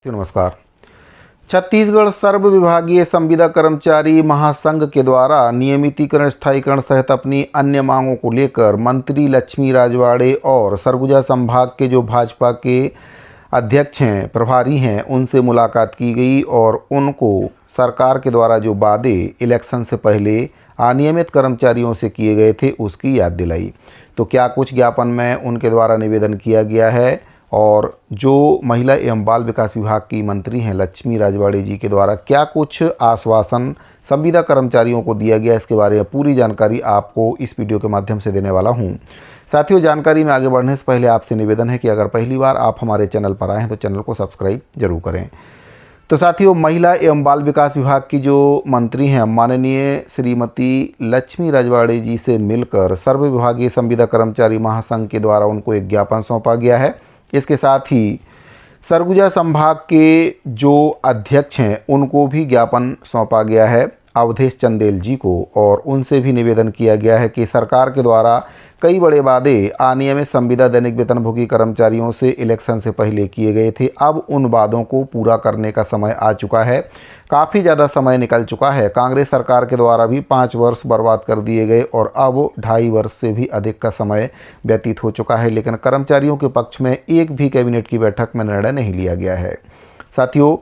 नमस्कार। छत्तीसगढ़ सर्व विभागीय संविदा कर्मचारी महासंघ के द्वारा नियमितीकरण स्थायीकरण सहित अपनी अन्य मांगों को लेकर मंत्री लक्ष्मी राजवाड़े और सरगुजा संभाग के जो भाजपा के अध्यक्ष हैं, प्रभारी हैं, उनसे मुलाकात की गई और उनको सरकार के द्वारा जो वादे इलेक्शन से पहले अनियमित कर्मचारियों से किए गए थे उसकी याद दिलाई। तो क्या कुछ ज्ञापन में उनके द्वारा निवेदन किया गया है और जो महिला एवं बाल विकास विभाग की मंत्री हैं लक्ष्मी राजवाड़े जी के द्वारा क्या कुछ आश्वासन संविदा कर्मचारियों को दिया गया, इसके बारे में पूरी जानकारी आपको इस वीडियो के माध्यम से देने वाला हूं। साथियों, जानकारी में आगे बढ़ने से पहले आपसे निवेदन है कि अगर पहली बार आप हमारे चैनल पर आए हैं तो चैनल को सब्सक्राइब जरूर करें। तो साथियों, महिला एवं बाल विकास विभाग की जो मंत्री हैं माननीय श्रीमती लक्ष्मी राजवाड़े जी से मिलकर सर्व विभागीय संविदा कर्मचारी महासंघ के द्वारा उनको एक ज्ञापन सौंपा गया है। इसके साथ ही सरगुजा संभाग के जो अध्यक्ष हैं उनको भी ज्ञापन सौंपा गया है अवधेश चंदेल जी को, और उनसे भी निवेदन किया गया है कि सरकार के द्वारा कई बड़े वादे अनियमित संविदा दैनिक वेतनभोगी कर्मचारियों से इलेक्शन से पहले किए गए थे। अब उन वादों को पूरा करने का समय आ चुका है। काफ़ी ज़्यादा समय निकल चुका है। कांग्रेस सरकार के द्वारा भी 5 वर्ष बर्बाद कर दिए गए और अब 2.5 वर्ष से भी अधिक का समय व्यतीत हो चुका है, लेकिन कर्मचारियों के पक्ष में एक भी कैबिनेट की बैठक में निर्णय नहीं लिया गया है। साथियों,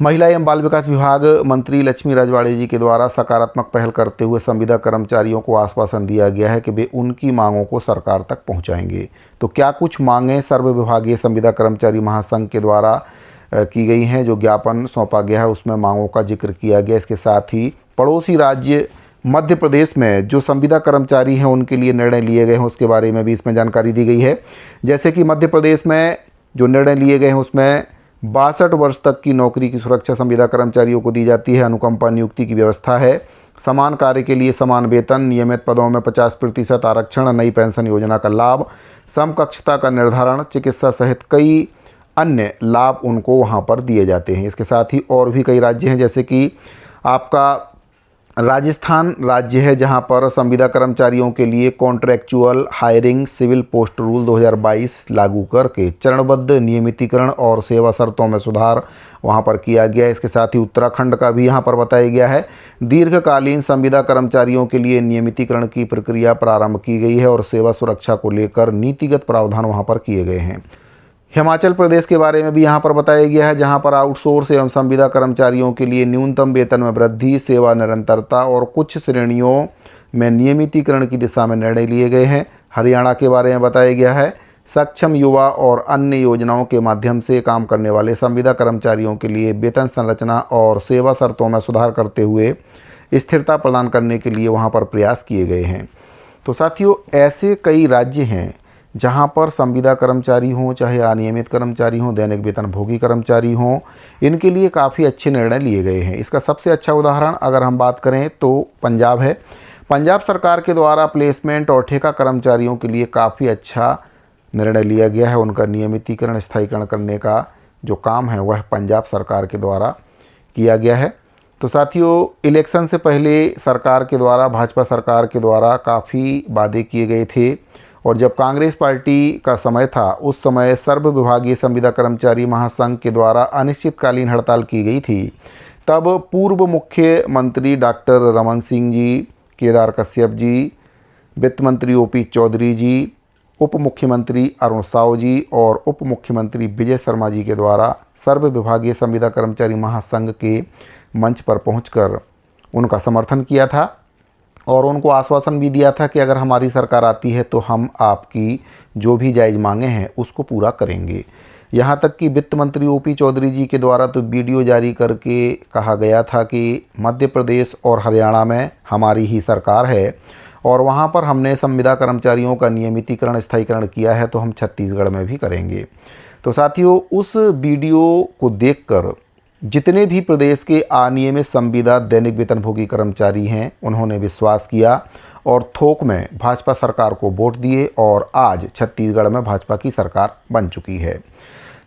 महिला एवं बाल विकास विभाग मंत्री लक्ष्मी राजवाड़े जी के द्वारा सकारात्मक पहल करते हुए संविदा कर्मचारियों को आश्वासन दिया गया है कि वे उनकी मांगों को सरकार तक पहुंचाएंगे। तो क्या कुछ मांगें सर्व विभागीय संविदा कर्मचारी महासंघ के द्वारा की गई हैं, जो ज्ञापन सौंपा गया है उसमें मांगों का जिक्र किया गया। इसके साथ ही पड़ोसी राज्य मध्य प्रदेश में जो संविदा कर्मचारी हैं उनके लिए निर्णय लिए गए हैं उसके बारे में भी इसमें जानकारी दी गई है। जैसे कि मध्य प्रदेश में जो निर्णय लिए गए हैं उसमें 62 वर्ष तक की नौकरी की सुरक्षा संविदा कर्मचारियों को दी जाती है। अनुकंपा नियुक्ति की व्यवस्था है। समान कार्य के लिए समान वेतन, नियमित पदों में 50% आरक्षण, नई पेंशन योजना का लाभ, समकक्षता का निर्धारण, चिकित्सा सहित कई अन्य लाभ उनको वहां पर दिए जाते हैं। इसके साथ ही और भी कई राज्य हैं, जैसे कि आपका राजस्थान राज्य है जहां पर संविदा कर्मचारियों के लिए contractual hiring civil post rule 2022 लागू करके चरणबद्ध नियमितीकरण और सेवा शर्तों में सुधार वहां पर किया गया है। इसके साथ ही उत्तराखंड का भी यहां पर बताया गया है। दीर्घकालीन संविदा कर्मचारियों के लिए नियमितीकरण की प्रक्रिया प्रारंभ की गई है और सेवा सुरक्षा को लेकर नीतिगत प्रावधान वहाँ पर किए गए हैं। हिमाचल प्रदेश के बारे में भी यहाँ पर बताया गया है, जहाँ पर आउटसोर्स एवं संविदा कर्मचारियों के लिए न्यूनतम वेतन में वृद्धि, सेवा निरंतरता और कुछ श्रेणियों में नियमितीकरण की दिशा में निर्णय लिए गए हैं। हरियाणा के बारे में बताया गया है, सक्षम युवा और अन्य योजनाओं के माध्यम से काम करने वाले संविदा कर्मचारियों के लिए वेतन संरचना और सेवा शर्तों में सुधार करते हुए स्थिरता प्रदान करने के लिए वहाँ पर प्रयास किए गए हैं। तो साथियों, ऐसे कई राज्य हैं जहां पर संविदा कर्मचारी हों, चाहे अनियमित कर्मचारी हों, दैनिक वेतनभोगी कर्मचारी हों, इनके लिए काफ़ी अच्छे निर्णय लिए गए हैं। इसका सबसे अच्छा उदाहरण अगर हम बात करें तो पंजाब है। पंजाब सरकार के द्वारा प्लेसमेंट और ठेका कर्मचारियों के लिए काफ़ी अच्छा निर्णय लिया गया है। उनका नियमितीकरण स्थायीकरण करने का जो काम है वह पंजाब सरकार के द्वारा किया गया है। तो साथियों, इलेक्शन से पहले सरकार के द्वारा, भाजपा सरकार के द्वारा काफ़ी वादे किए गए थे और जब कांग्रेस पार्टी का समय था उस समय सर्व विभागीय संविदा कर्मचारी महासंघ के द्वारा अनिश्चितकालीन हड़ताल की गई थी। तब पूर्व मुख्यमंत्री डॉक्टर रमन सिंह जी, केदार कश्यप जी, वित्त मंत्री ओपी चौधरी जी, उप मुख्यमंत्री अरुण साव जी और उप मुख्यमंत्री विजय शर्मा जी के द्वारा सर्व विभागीय संविदा कर्मचारी महासंघ के मंच पर पहुंचकर उनका समर्थन किया था और उनको आश्वासन भी दिया था कि अगर हमारी सरकार आती है तो हम आपकी जो भी जायज़ मांगे हैं उसको पूरा करेंगे। यहाँ तक कि वित्त मंत्री ओपी चौधरी जी के द्वारा तो वीडियो जारी करके कहा गया था कि मध्य प्रदेश और हरियाणा में हमारी ही सरकार है और वहाँ पर हमने संविदा कर्मचारियों का नियमितीकरण स्थायीकरण किया है, तो हम छत्तीसगढ़ में भी करेंगे। तो साथियों, उस वीडियो को देखकर जितने भी प्रदेश के अनियमित संविदा दैनिक वेतनभोगी कर्मचारी हैं उन्होंने विश्वास किया और थोक में भाजपा सरकार को वोट दिए और आज छत्तीसगढ़ में भाजपा की सरकार बन चुकी है।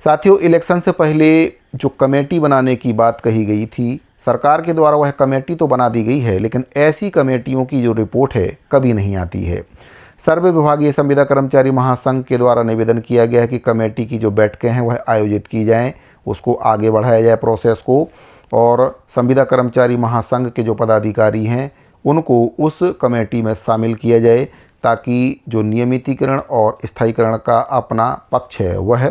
साथियों, इलेक्शन से पहले जो कमेटी बनाने की बात कही गई थी सरकार के द्वारा, वह कमेटी तो बना दी गई है, लेकिन ऐसी कमेटियों की जो रिपोर्ट है कभी नहीं आती है। सर्व विभागीय संविदा कर्मचारी महासंघ के द्वारा निवेदन किया गया है कि कमेटी की जो बैठकें हैं वह आयोजित की जाएं, उसको आगे बढ़ाया जाए प्रोसेस को, और संविदा कर्मचारी महासंघ के जो पदाधिकारी हैं उनको उस कमेटी में शामिल किया जाए, ताकि जो नियमितीकरण और स्थायीकरण का अपना पक्ष है वह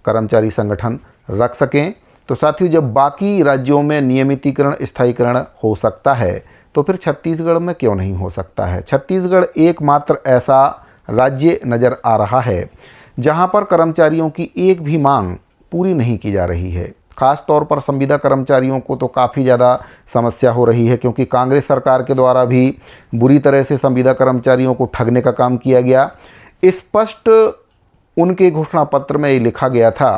कर्मचारी संगठन रख सकें। तो साथियों, जब बाकी राज्यों में नियमितीकरण स्थायीकरण हो सकता है तो फिर छत्तीसगढ़ में क्यों नहीं हो सकता है। छत्तीसगढ़ एकमात्र ऐसा राज्य नज़र आ रहा है जहां पर कर्मचारियों की एक भी मांग पूरी नहीं की जा रही है। ख़ास तौर पर संविदा कर्मचारियों को तो काफ़ी ज़्यादा समस्या हो रही है, क्योंकि कांग्रेस सरकार के द्वारा भी बुरी तरह से संविदा कर्मचारियों को ठगने का काम किया गया। स्पष्ट उनके घोषणा पत्र में ये लिखा गया था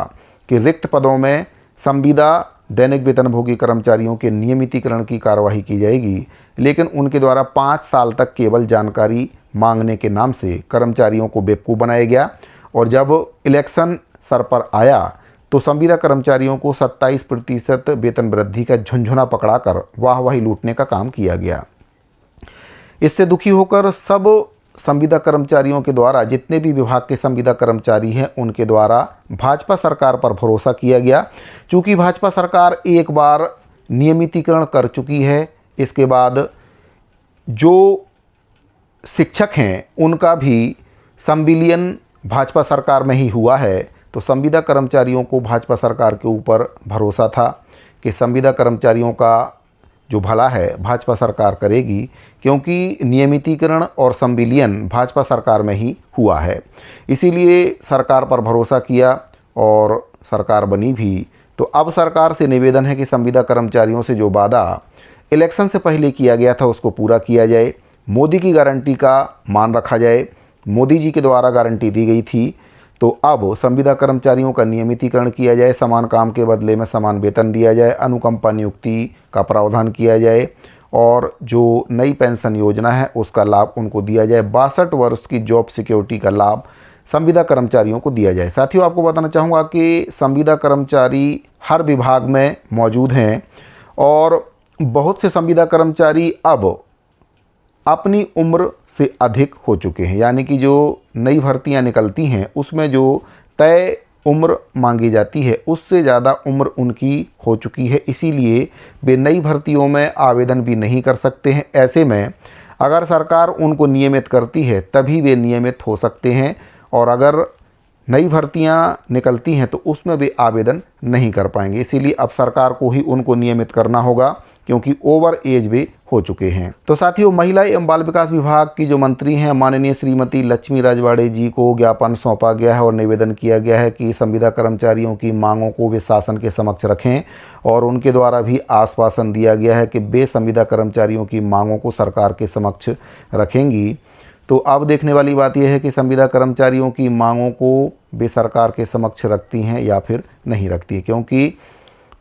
कि रिक्त पदों में संविदा दैनिक वेतनभोगी कर्मचारियों के नियमितीकरण की कार्रवाई की जाएगी, लेकिन उनके द्वारा 5 साल तक केवल जानकारी मांगने के नाम से कर्मचारियों को बेवकूफ़ बनाया गया। और जब इलेक्शन सर पर आया तो संविदा कर्मचारियों को 27% वेतन वृद्धि का झुंझुना पकड़ाकर वाहवाही लूटने का काम किया गया। इससे दुखी होकर सब संविदा कर्मचारियों के द्वारा, जितने भी विभाग के संविदा कर्मचारी हैं, उनके द्वारा भाजपा सरकार पर भरोसा किया गया। चूँकि भाजपा सरकार एक बार नियमितीकरण कर चुकी है, इसके बाद जो शिक्षक हैं उनका भी संविलियन भाजपा सरकार में ही हुआ है, तो संविदा कर्मचारियों को भाजपा सरकार के ऊपर भरोसा था कि संविदा कर्मचारियों का जो भला है भाजपा सरकार करेगी, क्योंकि नियमितीकरण और संविलियन भाजपा सरकार में ही हुआ है। इसीलिए सरकार पर भरोसा किया और सरकार बनी भी। तो अब सरकार से निवेदन है कि संविदा कर्मचारियों से जो वादा इलेक्शन से पहले किया गया था उसको पूरा किया जाए। मोदी की गारंटी का मान रखा जाए। मोदी जी के द्वारा गारंटी दी गई थी, तो अब संविदा कर्मचारियों का नियमितीकरण किया जाए, समान काम के बदले में समान वेतन दिया जाए, अनुकंपा नियुक्ति का प्रावधान किया जाए और जो नई पेंशन योजना है उसका लाभ उनको दिया जाए। 62 वर्ष की जॉब सिक्योरिटी का लाभ संविदा कर्मचारियों को दिया जाए। साथियों, आपको बताना चाहूँगा कि संविदा कर्मचारी हर विभाग में मौजूद हैं और बहुत से संविदा कर्मचारी अब अपनी उम्र से अधिक हो चुके हैं, यानी कि जो नई भर्तियां निकलती हैं उसमें जो तय उम्र मांगी जाती है उससे ज़्यादा उम्र उनकी हो चुकी है। इसीलिए वे नई भर्तियों में आवेदन भी नहीं कर सकते हैं। ऐसे में अगर सरकार उनको नियमित करती है तभी वे नियमित हो सकते हैं, और अगर नई भर्तियां निकलती हैं तो उसमें वे आवेदन नहीं कर पाएंगे। इसीलिए अब सरकार को ही उनको नियमित करना होगा, क्योंकि ओवर एज वे हो चुके हैं। तो साथियों, महिला एवं बाल विकास विभाग की जो मंत्री हैं माननीय श्रीमती लक्ष्मी राजवाड़े जी को ज्ञापन सौंपा गया है और निवेदन किया गया है कि संविदा कर्मचारियों की मांगों को वे शासन के समक्ष रखें, और उनके द्वारा भी आश्वासन दिया गया है कि वे संविदा कर्मचारियों की मांगों को सरकार के समक्ष रखेंगी। तो अब देखने वाली बात यह है कि संविदा कर्मचारियों की मांगों को वे सरकार के समक्ष रखती हैं या फिर नहीं रखती, क्योंकि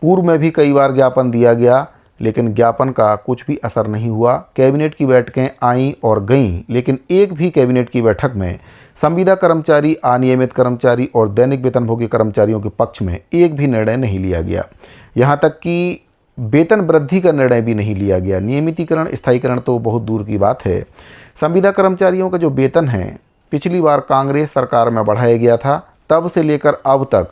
पूर्व में भी कई बार ज्ञापन दिया गया लेकिन ज्ञापन का कुछ भी असर नहीं हुआ। कैबिनेट की बैठकें आईं और गईं, लेकिन एक भी कैबिनेट की बैठक में संविदा कर्मचारी, अनियमित कर्मचारी और दैनिक वेतनभोगी कर्मचारियों के पक्ष में एक भी निर्णय नहीं लिया गया। यहाँ तक कि वेतन वृद्धि का निर्णय भी नहीं लिया गया। नियमितीकरण, स्थायीकरण तो बहुत दूर की बात है। संविदा कर्मचारियों का जो वेतन है पिछली बार कांग्रेस सरकार में बढ़ाया गया था, तब से लेकर अब तक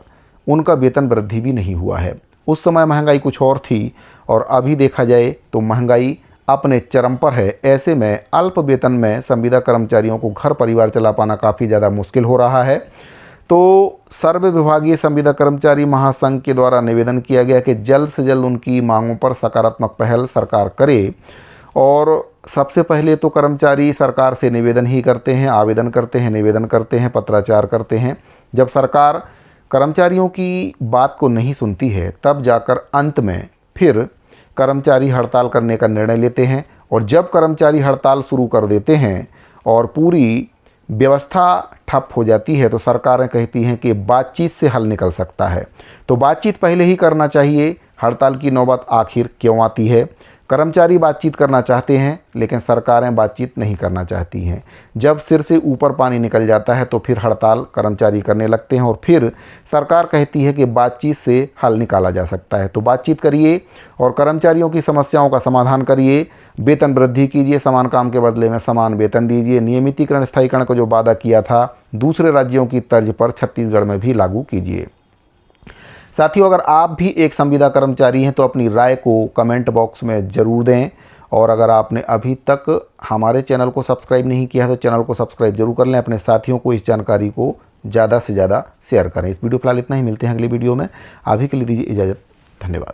उनका वेतन वृद्धि भी नहीं हुआ है। उस समय महंगाई कुछ और थी और अभी देखा जाए तो महंगाई अपने चरम पर है। ऐसे में अल्प वेतन में संविदा कर्मचारियों को घर परिवार चला पाना काफ़ी ज़्यादा मुश्किल हो रहा है। तो सर्व विभागीय संविदा कर्मचारी महासंघ के द्वारा निवेदन किया गया कि जल्द से जल्द उनकी मांगों पर सकारात्मक पहल सरकार करे। और सबसे पहले तो कर्मचारी सरकार से निवेदन ही करते हैं, आवेदन करते हैं, निवेदन करते हैं, पत्राचार करते हैं। जब सरकार कर्मचारियों की बात को नहीं सुनती है तब जाकर अंत में फिर कर्मचारी हड़ताल करने का निर्णय लेते हैं। और जब कर्मचारी हड़ताल शुरू कर देते हैं और पूरी व्यवस्था ठप हो जाती है तो सरकारें कहती हैं कि बातचीत से हल निकल सकता है। तो बातचीत पहले ही करना चाहिए। हड़ताल की नौबत आखिर क्यों आती है? कर्मचारी बातचीत करना चाहते हैं लेकिन सरकारें बातचीत नहीं करना चाहती हैं। जब सिर से ऊपर पानी निकल जाता है तो फिर हड़ताल कर्मचारी करने लगते हैं और फिर सरकार कहती है कि बातचीत से हल निकाला जा सकता है। तो बातचीत करिए और कर्मचारियों की समस्याओं का समाधान करिए। वेतन वृद्धि कीजिए, समान काम के बदले में समान वेतन दीजिए। नियमितीकरण, स्थायीकरण को जो वादा किया था दूसरे राज्यों की तर्ज पर छत्तीसगढ़ में भी लागू कीजिए। साथियों, अगर आप भी एक संविदा कर्मचारी हैं तो अपनी राय को कमेंट बॉक्स में ज़रूर दें, और अगर आपने अभी तक हमारे चैनल को सब्सक्राइब नहीं किया है तो चैनल को सब्सक्राइब जरूर कर लें। अपने साथियों को इस जानकारी को ज़्यादा से ज़्यादा शेयर करें। इस वीडियो फिलहाल इतना ही, मिलते हैं अगली वीडियो में। अभी के लिए दीजिए इजाज़त, धन्यवाद।